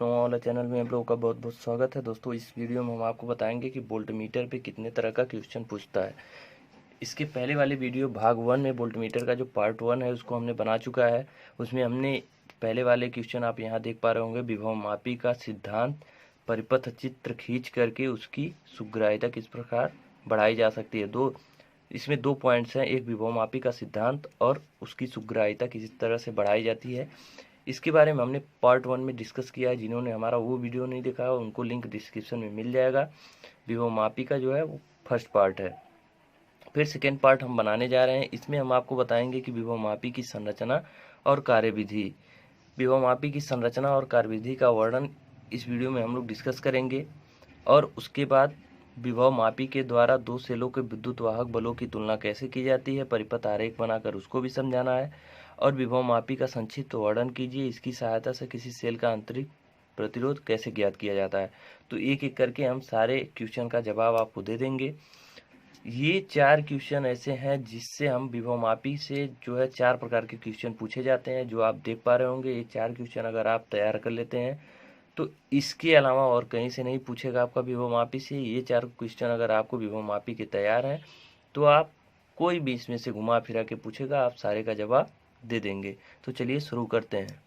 YouTube नवा वाला channel में आप लोगों का बहुत बहुत स्वागत है। दोस्तों, इस वीडियो में हम आपको बताएंगे कि वोल्टमीटर पे कितने तरह का क्वेश्चन पूछता है। इसके पहले वाले वीडियो भाग 1 में वोल्टमीटर का जो पार्ट 1 है उसको हमने बना चुका है। उसमें हमने पहले वाले क्वेश्चन आप यहाँ देख पा रहे होंगे, विभव मापी का सिद्धांत, परिपथ चित्र खींच करके उसकी सुग्राह्यता किस प्रकार बढ़ाई जा सकती है। इसमें दो पॉइंट्स हैं, एक विभव मापी का सिद्धांत और उसकी सुग्राह्यता किस तरह से बढ़ाई जाती है। इसके बारे में हमने पार्ट 1 में डिस्कस किया है। जिन्होंने हमारा वो वीडियो नहीं देखा है उनको लिंक डिस्क्रिप्शन में मिल जाएगा। विभव मापी का जो है वो फर्स्ट पार्ट है। फिर सेकेंड पार्ट हम बनाने जा रहे हैं। इसमें हम आपको बताएंगे कि विभव मापी की संरचना और कार्यविधि। विभव मापी की संरचना और कार्यविधि का वर्णन इस वीडियो में हम लोग डिस्कस करेंगे। और उसके बाद विभव मापी के द्वारा दो सेलों के विद्युत वाहक बलों की तुलना कैसे की जाती है, परिपथ आरेख बनाकर उसको भी समझाना है। और विभव मापी का संक्षिप्त वर्णन कीजिए, इसकी सहायता से किसी सेल का आंतरिक प्रतिरोध कैसे ज्ञात किया जाता है। तो एक एक करके हम सारे क्वेश्चन का जवाब आपको दे देंगे। ये 4 क्वेश्चन ऐसे हैं जिससे हम विभव मापी से जो है 4 प्रकार के क्वेश्चन पूछे जाते हैं, जो आप देख पा रहे होंगे। ये 4 क्वेश्चन अगर आप तैयार कर लेते हैं तो इसके अलावा और कहीं से नहीं पूछेगा आपका विभव मापी से। ये 4 क्वेश्चन अगर आपको विभव मापी के तैयार हैं तो आप कोई भी इसमें से घुमा फिरा के पूछेगा, आप सारे का जवाब दे देंगे। तो चलिए शुरू करते हैं।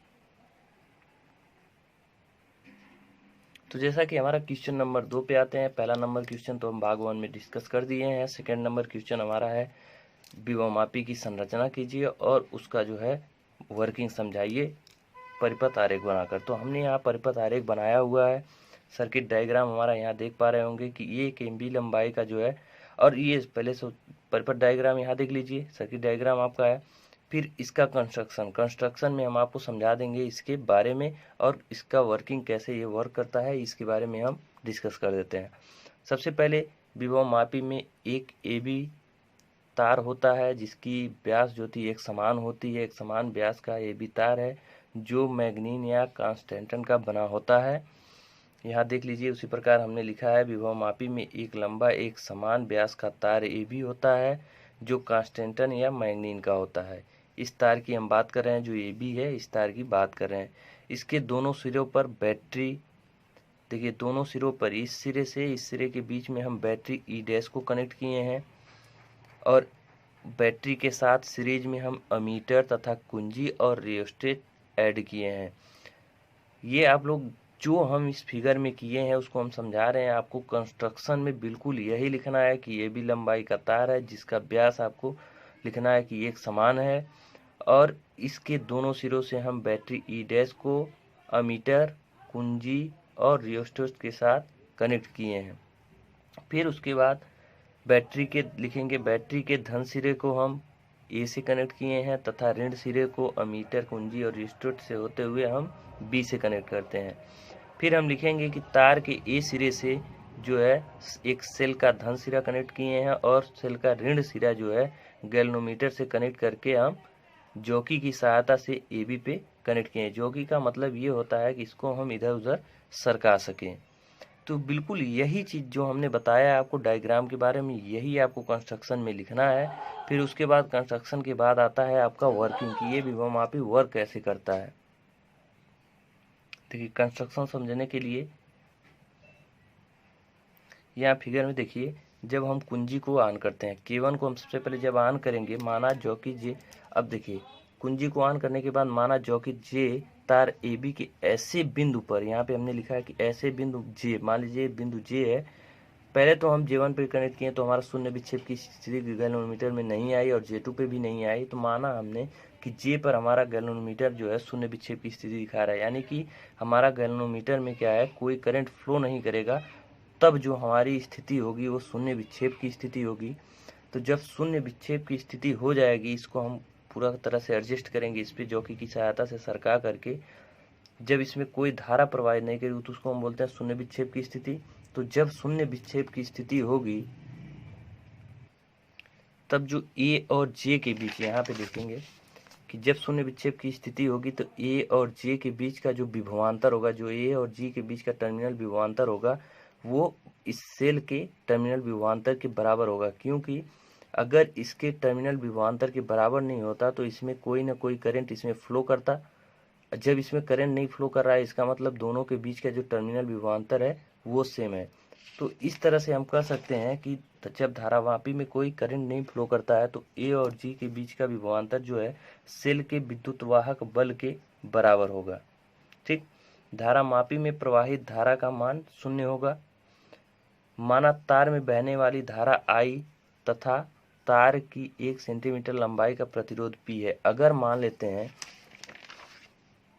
तो जैसा कि हमारा क्वेश्चन नंबर 2 पे आते हैं। पहला नंबर क्वेश्चन तो हम भाग 1 में डिस्कस कर दिए हैं। सेकेंड नंबर क्वेश्चन हमारा है, विभव मापी की संरचना कीजिए और उसका जो है वर्किंग समझाइए परिपथ आरेख बनाकर। तो हमने यहाँ परिपथ आरेख बनाया हुआ है। सर्किट डायग्राम हमारा यहाँ देख पा रहे होंगे कि ये 1 MB लंबाई का जो है, और ये पहले से परिपथ डायग्राम यहाँ देख लीजिए, सर्किट डायग्राम आपका है। फिर इसका कंस्ट्रक्शन में हम आपको समझा देंगे इसके बारे में, और इसका वर्किंग कैसे ये वर्क करता है इसके बारे में हम डिस्कस कर देते हैं। सबसे पहले विभव मापी में एक AB तार होता है जिसकी व्यास जो थी एक समान होती है। एक समान व्यास का AB तार है जो मैग्नीन या कांस्टेंटन का बना होता है। यहाँ देख लीजिए, उसी प्रकार हमने लिखा है, विभव मापी में एक लंबा एक समान व्यास का तार AB होता है जो कांस्टेंटन या मैग्नीन का होता है। इस तार की हम बात कर रहे हैं, जो AB है इस तार की बात कर रहे हैं। इसके दोनों सिरों पर बैटरी, देखिए दोनों सिरों पर, इस सिरे से इस सिरे के बीच में हम बैटरी E' को कनेक्ट किए हैं, और बैटरी के साथ सीरीज में हम अमीटर तथा कुंजी और रियोस्टेट ऐड किए हैं। ये आप लोग जो हम इस फिगर में किए हैं उसको हम समझा रहे हैं आपको। कंस्ट्रक्शन में बिल्कुल यही लिखना है कि ये भी लंबाई का तार है जिसका व्यास आपको लिखना है कि एक समान है, और इसके दोनों सिरों से हम बैटरी E' को अमीटर, कुंजी और रियोस्टेट के साथ कनेक्ट किए हैं। फिर उसके बाद बैटरी के लिखेंगे, बैटरी के धन सिरे को हम A से कनेक्ट किए हैं तथा ऋण सिरे को अमीटर, कुंजी और रियोस्टेट से होते हुए हम B से कनेक्ट करते हैं। फिर हम लिखेंगे कि तार के A सिरे से जो है एक सेल का धन सिरा कनेक्ट किए हैं, और सेल का ऋण सिरा जो है गैल्वेनोमीटर से कनेक्ट करके हम जॉकी की सहायता से AB पे कनेक्ट किए हैं। जॉकी का मतलब ये होता है कि इसको हम इधर उधर सरका सकें। तो बिल्कुल यही चीज़ जो हमने बताया आपको डायग्राम के बारे में, यही आपको कंस्ट्रक्शन में लिखना है। फिर उसके बाद कंस्ट्रक्शन के बाद आता है आपका वर्किंग, की ये विभव मापी वर्क कैसे करता है। देखिए कंस्ट्रक्शन समझने के लिए यहाँ फिगर में देखिए, जब हम कुंजी को ऑन करते हैं, K1 को हम सबसे पहले जब ऑन करेंगे, माना जॉकी J, अब देखिए कुंजी को ऑन करने के बाद माना जॉकी J तार AB के ऐसे बिंदु पर, यहाँ पे हमने लिखा है कि ऐसे बिंदु J, मान लीजिए बिंदु J है। पहले तो हम J1 पे कनेक्ट किए तो हमारा शून्य विक्षेप की स्थिति गैल्वेनोमीटर में नहीं आई, और J2 पे भी नहीं आई। तो माना हमने कि J पर हमारा गैल्वेनोमीटर जो है शून्य विक्षेप की स्थिति दिखा रहा है, यानी कि हमारा गैल्वेनोमीटर में क्या है, कोई करंट फ्लो नहीं करेगा। तब जो हमारी स्थिति होगी वो शून्य विक्षेप की स्थिति होगी। तो जब शून्य विक्षेप की स्थिति हो जाएगी, इसको हम पूरा तरह से एडजस्ट करेंगे इस पे जॉकी की सहायता से सरका करके। जब इसमें कोई धारा प्रवाहित नहीं करेगी तो उसको हम बोलते हैं शून्य विक्षेप की स्थिति। तो जब शून्य विक्षेप की स्थिति होगी तब जो A और J के बीच, यहाँ पे देखेंगे कि जब शून्य विक्षेप की स्थिति होगी तो A और J के बीच का जो विभवांतर होगा, जो A और G के बीच का टर्मिनल विभवांतर होगा, वो इस सेल के टर्मिनल विभवांतर के बराबर होगा। क्योंकि अगर इसके टर्मिनल विभवांतर के बराबर नहीं होता तो इसमें कोई ना कोई करंट इसमें फ्लो करता, जब इसमें करंट नहीं फ्लो कर रहा है, इसका मतलब दोनों के बीच का जो टर्मिनल विभवांतर है वो सेम है। तो इस तरह से हम कह सकते हैं कि जब धारावापी में कोई करंट नहीं फ्लो करता है तो ए और जी के बीच का विभवांतर जो है सेल के विद्युत वाहक बल के बराबर होगा। ठीक, धारामापी में प्रवाहित धारा का मान 0 होगा। माना तार में बहने वाली धारा I तथा तार की 1 सेंटीमीटर लंबाई का प्रतिरोध P है। अगर मान लेते हैं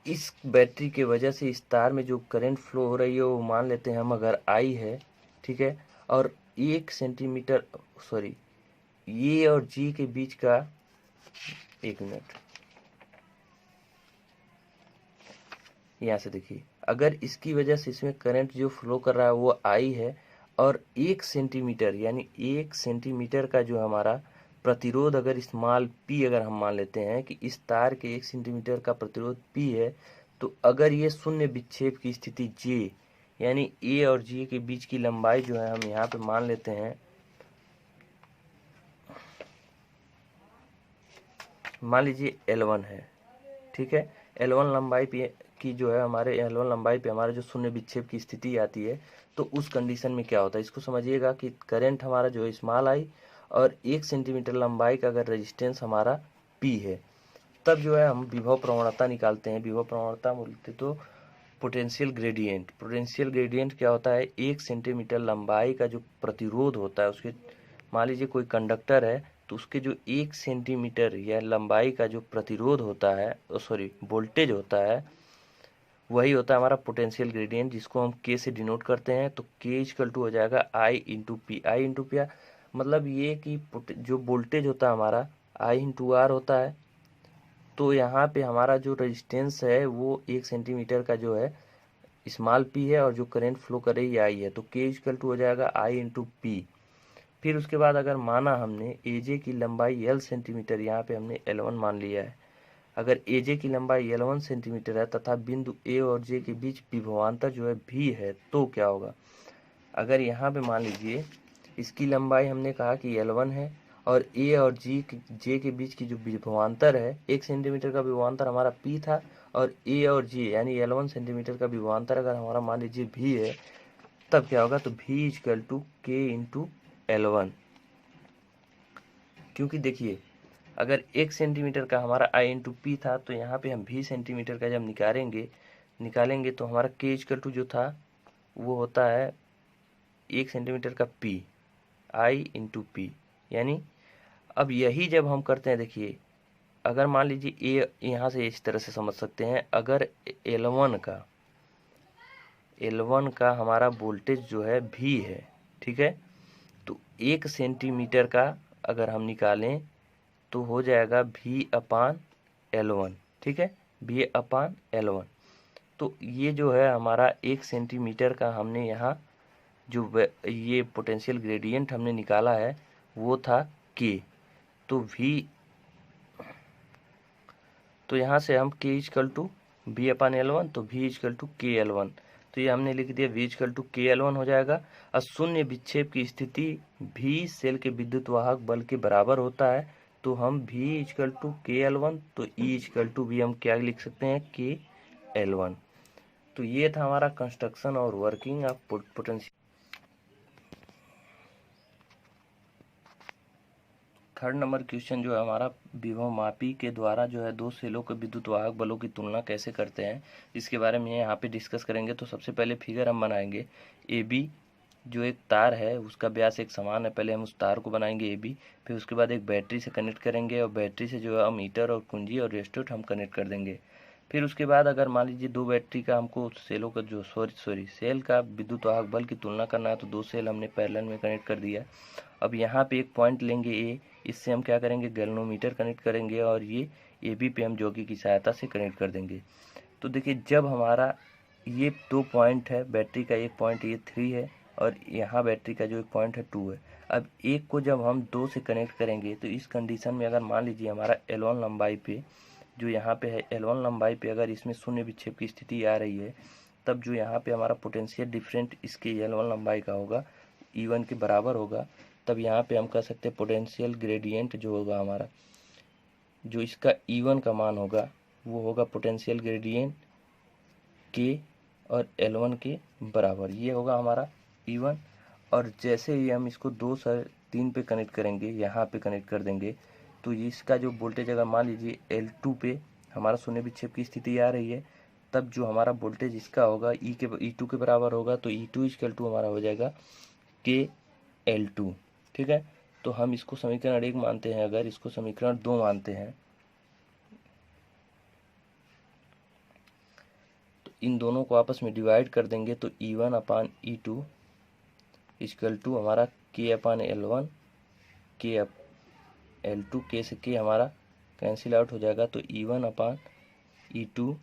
इस बैटरी के वजह से इस तार में जो करंट फ्लो हो रही है वो मान लेते हैं हम अगर I है, ठीक है, और 1 सेंटीमीटर सॉरी ये और जी के बीच का, 1 मिनट, यहाँ से देखिए, अगर इसकी वजह से इसमें करंट जो फ्लो कर रहा है वो I है और 1 सेंटीमीटर यानी 1 सेंटीमीटर का जो हमारा प्रतिरोध अगर स्मॉल p अगर हम मान लेते हैं कि इस तार के 1 सेंटीमीटर का प्रतिरोध p है, तो अगर ये शून्य विक्षेप की स्थिति j यानी a और j के बीच की लंबाई जो है हम यहाँ पे मान लेते हैं, मान लीजिए L1 है, ठीक है। L1 लंबाई पे की जो है हमारे L1 लंबाई पे हमारा जो शून्य विक्षेप की स्थिति आती है, तो उस कंडीशन में क्या होता है, इसको समझिएगा कि करंट हमारा जो है स्मॉल आई और 1 सेंटीमीटर लंबाई का अगर रेजिस्टेंस हमारा P है, तब जो है हम विभव प्रवणता निकालते हैं। विभव प्रवणता बोलते तो पोटेंशियल ग्रेडियंट। पोटेंशियल ग्रेडियंट क्या होता है, 1 सेंटीमीटर लंबाई का जो प्रतिरोध होता है उसके, मान लीजिए कोई कंडक्टर है तो उसके जो 1 सेंटीमीटर या लंबाई का जो प्रतिरोध होता है, सॉरी वोल्टेज होता है, वही होता है हमारा पोटेंशियल ग्रेडियंट, जिसको हम K से डिनोट करते हैं। तो K इक्वल टू हो जाएगा I into P. I into P मतलब ये कि जो वोल्टेज होता है हमारा I इंटू आर होता है। तो यहाँ पे हमारा जो रेजिस्टेंस है वो 1 सेंटीमीटर का जो है स्मॉल p है और जो करंट फ्लो कर रही है I है। तो K इक्वल टू हो जाएगा I इंटू पी। फिर उसके बाद अगर माना हमने AJ की लंबाई L सेंटीमीटर, यहाँ पे हमने L1 मान लिया है, अगर AJ की लंबाई L1 सेंटीमीटर है तथा बिंदु A और J के बीच विभवांतर जो है V है, तो क्या होगा, अगर यहाँ पे मान लीजिए इसकी लंबाई हमने कहा कि L1 है और A और J के बीच की जो विभवांतर है 1 सेंटीमीटर का विभवांतर हमारा P था, और A और J यानी L1 सेंटीमीटर का विभवांतर अगर हमारा मान लीजिए V है, तब क्या होगा, तो V equal to K into L1। क्योंकि देखिए अगर 1 सेंटीमीटर का हमारा I इंटू पी था, तो यहाँ पे हम V सेंटीमीटर का जब निकालेंगे तो हमारा K इक्वल टू जो था वो होता है 1 सेंटीमीटर का P, I इंटू पी। यानी अब यही जब हम करते हैं, देखिए अगर मान लीजिए A, यहाँ से इस तरह से समझ सकते हैं, अगर L1 का हमारा वोल्टेज जो है V है, ठीक है, तो 1 सेंटीमीटर का अगर हम निकालें तो हो जाएगा V अपान L1, ठीक है, V अपान L1। तो ये जो है हमारा 1 सेंटीमीटर का हमने यहाँ जो ये पोटेंशियल ग्रेडियंट हमने निकाला है वो था K। तो V, तो यहाँ से हम K equal to V upon L1, तो V equal to K L1, तो ये हमने लिख दिया V equal to K L1 हो जाएगा। और शून्य विक्षेप की स्थिति V सेल के विद्युत वाहक बल के बराबर होता है, तो हम V equal to K L1, तो E इक्वल टू V हम क्या लिख सकते हैं, K L1। तो ये था हमारा कंस्ट्रक्शन और working of potential. Third number question जो है हमारा, विभव मापी के द्वारा जो है दो सेलों के विद्युत वाहक बलों की तुलना कैसे करते हैं, इसके बारे में यहाँ पे डिस्कस करेंगे। तो सबसे पहले फिगर हम बनाएंगे AB, जो एक तार है उसका व्यास एक समान है, पहले हम उस तार को बनाएंगे AB। फिर उसके बाद एक बैटरी से कनेक्ट करेंगे और बैटरी से जो है मीटर और कुंजी और रेस्टोट हम कनेक्ट कर देंगे। फिर उसके बाद अगर मान लीजिए दो बैटरी का हमको सेलों का जो सेल का विद्युत वाहक बल की तुलना करना है, तो दो सेल हमने पैरेलल में कनेक्ट कर दिया। अब यहाँ पे एक पॉइंट लेंगे A, इससे हम क्या करेंगे, गैल्वेनोमीटर कनेक्ट करेंगे और ये AB पे हम जॉकी की सहायता से कनेक्ट कर देंगे। तो देखिए जब हमारा ये 2 पॉइंट है, बैटरी का एक पॉइंट ये 3 है और यहाँ बैटरी का जो एक पॉइंट है 2 है। अब एक को जब हम 2 से कनेक्ट करेंगे तो इस कंडीशन में अगर मान लीजिए हमारा L1 लंबाई पे जो यहाँ पे है, L1 लंबाई पे अगर इसमें शून्य विक्षेप की स्थिति आ रही है, तब जो यहाँ पे हमारा पोटेंशियल डिफरेंट इसके L1 लंबाई का होगा E1 के बराबर होगा। तब यहाँ पे हम कह सकते हैं पोटेंशियल ग्रेडियंट जो होगा हमारा, जो इसका E1 का मान होगा वो होगा पोटेंशियल ग्रेडियंट के और L1 के बराबर। ये होगा हमारा E1। और जैसे ही हम इसको 2 से 3 पे कनेक्ट करेंगे, यहाँ पे कनेक्ट कर देंगे, तो इसका जो वोल्टेज अगर मान लीजिए L2 पे हमारा शून्य विक्षेप की स्थिति आ रही है, तब जो हमारा वोल्टेज इसका होगा E2 के बराबर होगा। तो E2 = हमारा हो जाएगा KL2। ठीक है, तो हम इसको समीकरण 1 मानते हैं, अगर इसको समीकरण 2 मानते हैं, तो इन दोनों को आपस में डिवाइड कर देंगे, तो E1/E2 = हमारा K/L1, K/L2, K से K हमारा कैंसिल आउट हो जाएगा, तो E1/E2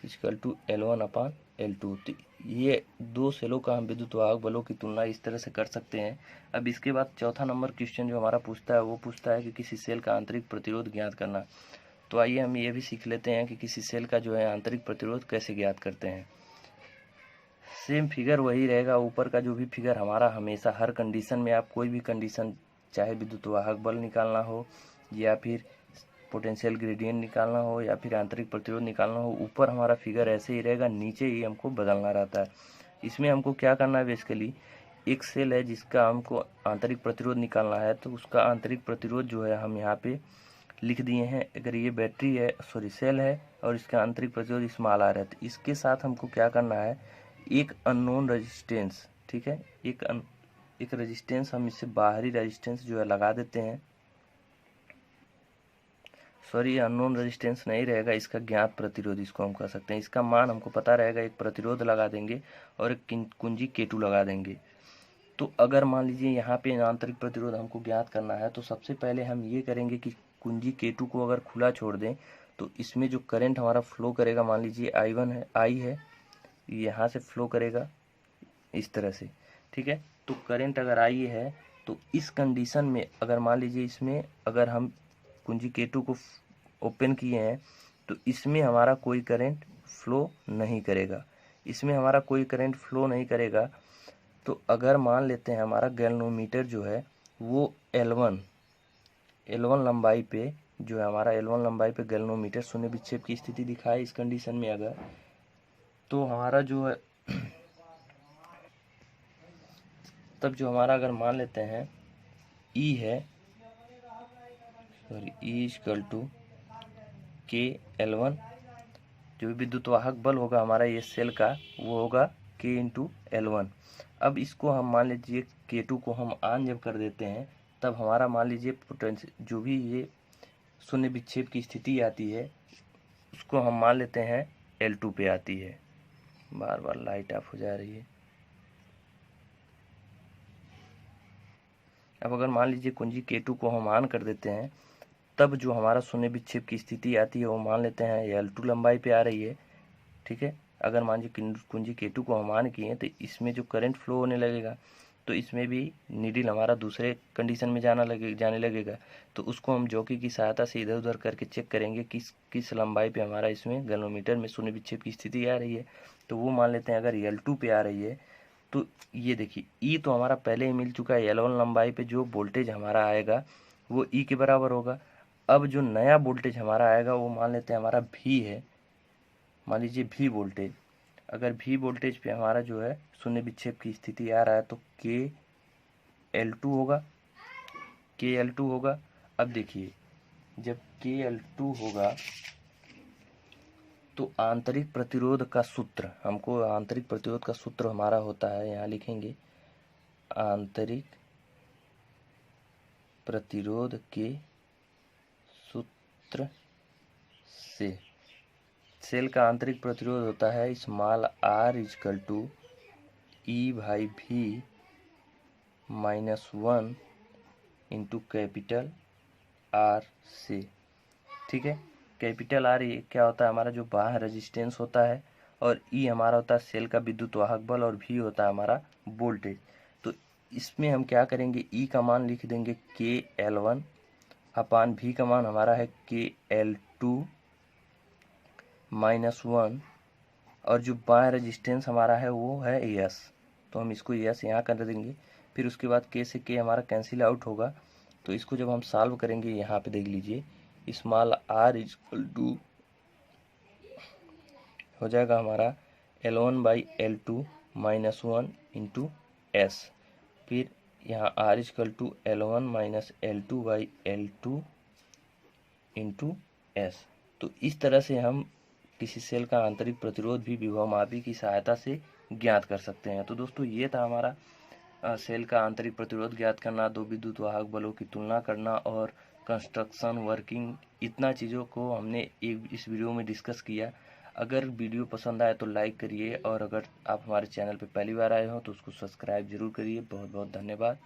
= L1/L2। तो ये दो सेलों का हम विद्युत वाहक बलों की तुलना इस तरह से कर सकते हैं। अब इसके बाद चौथा नंबर क्वेश्चन जो हमारा पूछता है, वो पूछता है कि किसी सेल का आंतरिक प्रतिरोध ज्ञात करना। तो आइए हम ये भी सीख लेते हैं कि किसी सेल का जो है आंतरिक प्रतिरोध कैसे ज्ञात करते हैं। सेम फिगर वही रहेगा, ऊपर का जो भी फिगर हमारा हमेशा हर कंडीशन में, आप कोई भी कंडीशन, चाहे विद्युत वाहक बल निकालना हो या फिर पोटेंशियल ग्रेडियंट निकालना हो या फिर आंतरिक प्रतिरोध निकालना हो, ऊपर हमारा फिगर ऐसे ही रहेगा, नीचे ही हमको बदलना रहता है। इसमें हमको क्या करना है, बेसिकली एक सेल है जिसका हमको आंतरिक प्रतिरोध निकालना है, तो उसका आंतरिक प्रतिरोध जो है हम यहाँ पे लिख दिए हैं। अगर ये बैटरी है, सेल है, और इसका आंतरिक प्रतिरोध स्मॉल r है, तो इसके साथ हमको क्या करना है, एक अननोन रेजिस्टेंस, ठीक है, एक रेजिस्टेंस हम इससे बाहरी रेजिस्टेंस जो है लगा देते हैं। सॉरी, अननोन रेजिस्टेंस नहीं रहेगा, इसका ज्ञात प्रतिरोध इसको हम कह सकते हैं। इसका मान हमको पता रहेगा, एक प्रतिरोध लगा देंगे और एक कुंजी K2 लगा देंगे। तो अगर मान लीजिए यहाँ पे आंतरिक प्रतिरोध हमको ज्ञात करना है, तो सबसे पहले हम ये करेंगे कि कुंजी K2 को अगर खुला छोड़ दें, तो इसमें जो करंट हमारा फ्लो करेगा, मान लीजिए I है, यहाँ से फ्लो करेगा इस तरह से। ठीक है, तो करंट अगर I है, तो इस कंडीशन में अगर मान लीजिए इसमें अगर हम कुंजी K2 को ओपन किए हैं, तो इसमें हमारा कोई करंट फ्लो नहीं करेगा, इसमें हमारा कोई करंट फ्लो नहीं करेगा। तो अगर मान लेते हैं हमारा गैल्वेनोमीटर जो है वो L1 लंबाई पे जो है, हमारा L1 लंबाई पे गैल्वेनोमीटर शून्य विक्षेप की स्थिति दिखाए, इस कंडीशन में अगर, तो हमारा जो है तब जो हमारा अगर मान लेते हैं E है, सॉरी, E = KL1, जो विद्युत वाहक बल होगा हमारा ये सेल का, वो होगा K×L1। अब इसको हम मान लीजिए K2 को हम ऑन जब कर देते हैं, तब हमारा मान लीजिए पोटेंशियल जो भी ये शून्य विक्षेप की स्थिति आती है, उसको हम मान लेते हैं L2 पे आती है। बार बार लाइट ऑफ हो जा रही है। अब अगर मान लीजिए कुंजी K2 को हम ऑन कर देते हैं, तब जो हमारा शून्य विक्षेप की स्थिति आती है वो मान लेते हैं L2 लंबाई पे आ रही है। ठीक है, अगर मान लीजिए कुंजी K2 को हम ऑन किए, तो इसमें जो करंट फ्लो होने लगेगा, तो इसमें भी नीडल हमारा दूसरे कंडीशन में जाने लगेगा। तो उसको हम जॉकी की सहायता से इधर उधर करके चेक करेंगे किस लंबाई पे हमारा इसमें गैल्वेनोमीटर में शून्य विक्षेप की स्थिति आ रही है। तो वो मान लेते हैं अगर L2 पे आ रही है, तो ये देखिए E तो हमारा पहले ही मिल चुका है, L1 लंबाई पे जो वोल्टेज हमारा आएगा वो E के बराबर होगा। अब जो नया वोल्टेज हमारा आएगा वो मान लेते हैं हमारा V है, मान लीजिए V वोल्टेज। अगर V वोल्टेज पे हमारा जो है शून्य विक्षेप की स्थिति आ रहा है, तो KL2 होगा। अब देखिए, जब KL2 होगा, तो आंतरिक प्रतिरोध का सूत्र, हमको आंतरिक प्रतिरोध का सूत्र हमारा होता है, यहाँ लिखेंगे, आंतरिक प्रतिरोध के सूत्र से सेल का आंतरिक प्रतिरोध होता है small r = E/V -1 × capital R से। ठीक है, कैपिटल R ये क्या होता है, हमारा जो बाह्य रेजिस्टेंस होता है, और E हमारा होता है सेल का विद्युत वाहक बल, और V होता है हमारा वोल्टेज। तो इसमें हम क्या करेंगे, E का मान लिख देंगे KL1 अपान V का मान हमारा है KL2 -1, और जो बाह्य रेजिस्टेंस हमारा है वो है S, तो हम इसको S यहाँ कर देंगे। फिर उसके बाद K से K हमारा कैंसिल आउट होगा। तो इसको जब हम सॉल्व करेंगे, यहाँ पे देख लीजिए, स्मॉल r = हो जाएगा हमारा L1/L2 माइनस 1 इंटू एस। फिर यहाँ R equal to L1 minus L2/L2 into S. तो इस तरह से हम किसी सेल का आंतरिक प्रतिरोध भी विभवमापी की सहायता से ज्ञात कर सकते हैं। तो दोस्तों ये था हमारा सेल का आंतरिक प्रतिरोध ज्ञात करना, दो विद्युत वाहक बलों की तुलना करना और कंस्ट्रक्शन वर्किंग, इतना चीज़ों को हमने इस वीडियो में डिस्कस किया। अगर वीडियो पसंद आए तो लाइक करिए, और अगर आप हमारे चैनल पर पहली बार आए हो तो उसको सब्सक्राइब जरूर करिए। बहुत बहुत धन्यवाद।